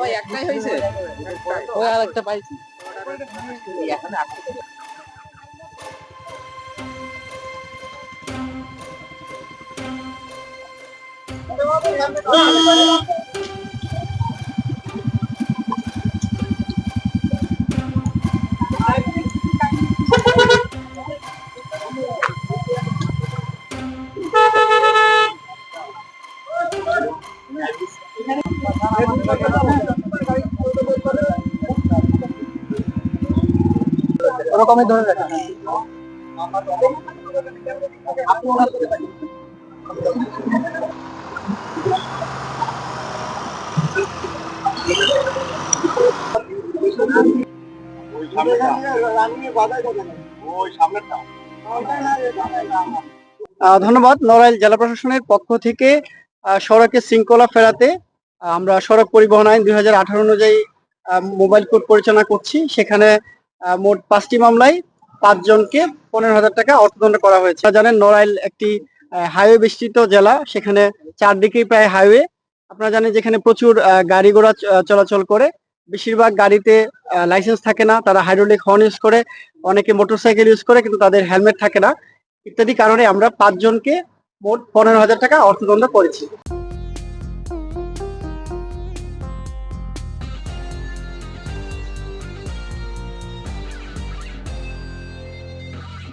ভাই একটাই হয়েছে, ওই আর একটা পাইছি এখন। ওরকমই ধরে রাখা। ধন্যবাদ। নড়াইল জেলা প্রশাসনের পক্ষ থেকে সড়কে শৃঙ্খলা ফেরাতে আমরা সড়ক পরিবহন আইন 2018 অনুযায়ী মোবাইল কোর্ট পরিচালনা করছি। সেখানে মোট 5টি মামলায় 5 জনকে 15,000 টাকা অর্থদণ্ড করা হয়েছে। আপনারা জানেন নড়াইল একটি হাইওয়ে বেষ্টিত জেলা, সেখানে চারদিকেই প্রায় হাইওয়ে। আপনারা জানেন যেখানে প্রচুর গাড়ি ঘোড়া চলাচল করে, বেশিরভাগ গাড়িতে লাইসেন্স থাকে না, তারা হাইড্রোলিক হর্ন ইউজ করে, অনেকে মোটরসাইকেল ইউজ করে, কিন্তু তাদের হেলমেট থাকে না। ইত্যাদি কারণে আমরা 5 জনকে মোট 15,000 টাকা অর্থদণ্ড করেছি।